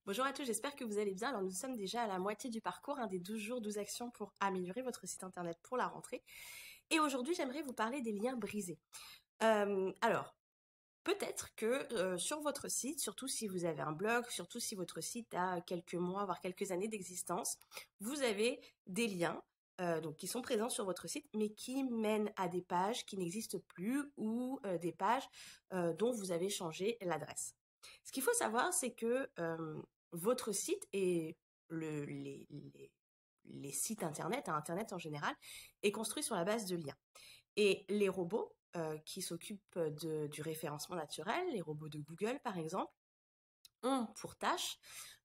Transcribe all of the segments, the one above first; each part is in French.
Bonjour à tous, j'espère que vous allez bien. Alors nous sommes déjà à la moitié du parcours, des 12 jours, 12 actions pour améliorer votre site internet pour la rentrée. Et aujourd'hui, j'aimerais vous parler des liens brisés. Alors, peut-être que sur votre site, surtout si vous avez un blog, surtout si votre site a quelques mois, voire quelques années d'existence, vous avez des liens donc qui sont présents sur votre site, mais qui mènent à des pages qui n'existent plus ou des pages dont vous avez changé l'adresse. Ce qu'il faut savoir, c'est que votre site et les sites internet, internet en général, est construit sur la base de liens. Et les robots qui s'occupent du référencement naturel, les robots de Google par exemple, ont pour tâche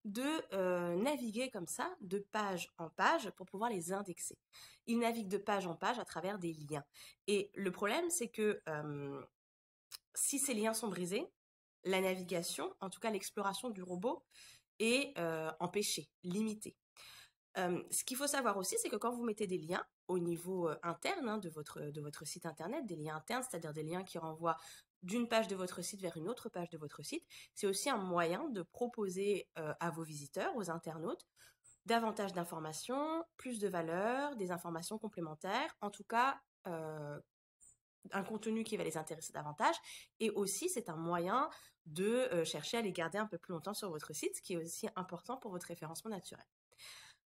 de naviguer comme ça, de page en page, pour pouvoir les indexer. Ils naviguent de page en page à travers des liens. Et le problème, c'est que si ces liens sont brisés, la navigation, en tout cas l'exploration du robot, est empêchée, limitée. Ce qu'il faut savoir aussi, c'est que quand vous mettez des liens au niveau interne de votre site internet, des liens internes, c'est-à-dire des liens qui renvoient d'une page de votre site vers une autre page de votre site, c'est aussi un moyen de proposer à vos visiteurs, aux internautes, davantage d'informations, plus de valeur, des informations complémentaires, en tout cas un contenu qui va les intéresser davantage. Et aussi, c'est un moyen de chercher à les garder un peu plus longtemps sur votre site, ce qui est aussi important pour votre référencement naturel.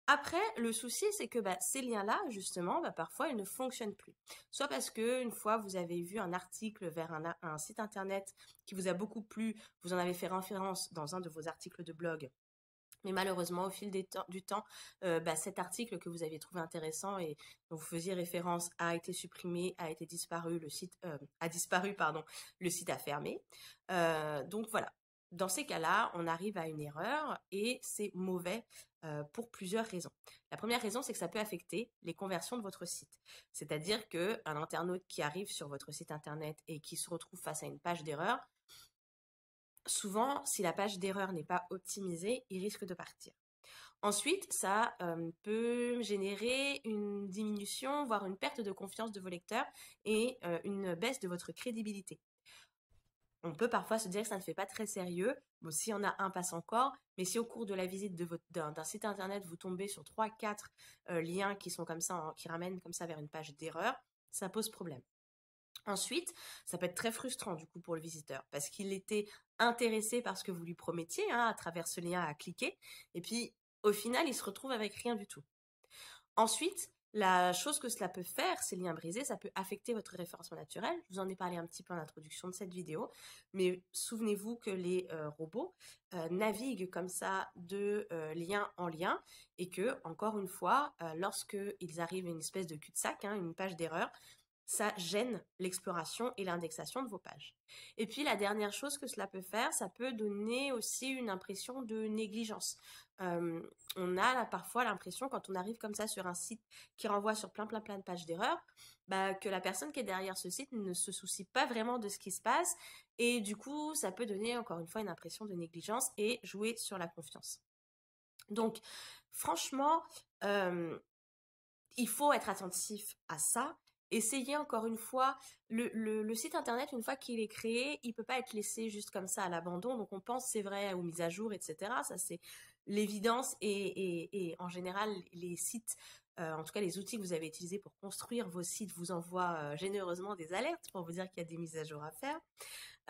Après, le souci, c'est que ces liens-là, justement, parfois, ils ne fonctionnent plus. Soit parce que une fois, vous avez vu un article vers un site internet qui vous a beaucoup plu, vous en avez fait référence dans un de vos articles de blog. Mais malheureusement, au fil du temps, cet article que vous avez trouvé intéressant et dont vous faisiez référence a été supprimé, a été disparu, le site a disparu, pardon, le site a fermé. Donc voilà. Dans ces cas-là, on arrive à une erreur et c'est mauvais pour plusieurs raisons. La première raison, c'est que ça peut affecter les conversions de votre site. C'est-à-dire qu'un internaute qui arrive sur votre site internet et qui se retrouve face à une page d'erreur, souvent, si la page d'erreur n'est pas optimisée, il risque de partir. Ensuite, ça peut générer une diminution, voire une perte de confiance de vos lecteurs et une baisse de votre crédibilité. On peut parfois se dire que ça ne fait pas très sérieux. Bon, s'il y en a un, passe encore. Mais si au cours de la visite d'un site internet, vous tombez sur 3-4 liens qui sont comme ça, qui ramènent comme ça vers une page d'erreur, ça pose problème. Ensuite, ça peut être très frustrant du coup pour le visiteur parce qu'il était intéressé par ce que vous lui promettiez à travers ce lien à cliquer. Et puis, au final, il se retrouve avec rien du tout. Ensuite, la chose que cela peut faire, ces liens brisés, ça peut affecter votre référencement naturel. Je vous en ai parlé un petit peu en introduction de cette vidéo, mais souvenez-vous que les robots naviguent comme ça de lien en lien et que, encore une fois, lorsqu'ils arrivent à une espèce de cul-de-sac, une page d'erreur, ça gêne l'exploration et l'indexation de vos pages. Et puis la dernière chose que cela peut faire, ça peut donner aussi une impression de négligence. On a là, parfois l'impression quand on arrive comme ça sur un site qui renvoie sur plein de pages d'erreur, que la personne qui est derrière ce site ne se soucie pas vraiment de ce qui se passe et du coup ça peut donner encore une fois une impression de négligence et jouer sur la confiance. Donc franchement, il faut être attentif à ça. Essayez encore une fois, le site internet, une fois qu'il est créé, il ne peut pas être laissé juste comme ça à l'abandon. Donc on pense, c'est vrai, aux mises à jour, etc. Ça, c'est l'évidence. Et en général, les sites, en tout cas les outils que vous avez utilisés pour construire vos sites, vous envoient généreusement des alertes pour vous dire qu'il y a des mises à jour à faire.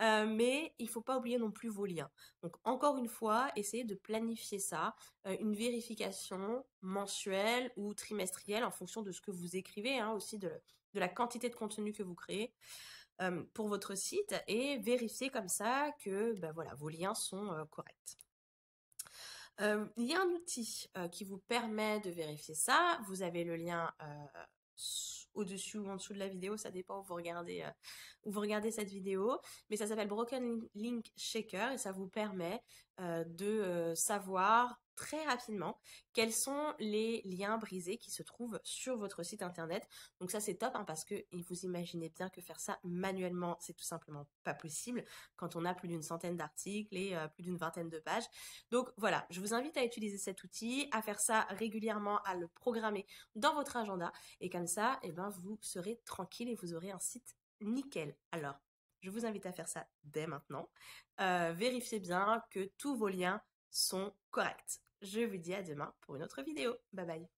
Mais il ne faut pas oublier non plus vos liens. Donc encore une fois, essayez de planifier ça, une vérification mensuelle ou trimestrielle en fonction de ce que vous écrivez, aussi de la quantité de contenu que vous créez pour votre site et vérifier comme ça que voilà, vos liens sont corrects. Il y a un outil qui vous permet de vérifier ça. Vous avez le lien au-dessus ou en dessous de la vidéo, ça dépend où vous regardez cette vidéo, mais ça s'appelle Broken Link Shaker et ça vous permet de savoir très rapidement quels sont les liens brisés qui se trouvent sur votre site internet. Donc ça c'est top parce que vous imaginez bien que faire ça manuellement c'est tout simplement pas possible quand on a plus d'une centaine d'articles et plus d'une vingtaine de pages. Donc voilà, je vous invite à utiliser cet outil, à faire ça régulièrement, à le programmer dans votre agenda et comme ça, vous serez tranquille et vous aurez un site nickel. Alors, je vous invite à faire ça dès maintenant. Vérifiez bien que tous vos liens sont correctes. Je vous dis à demain pour une autre vidéo. Bye bye.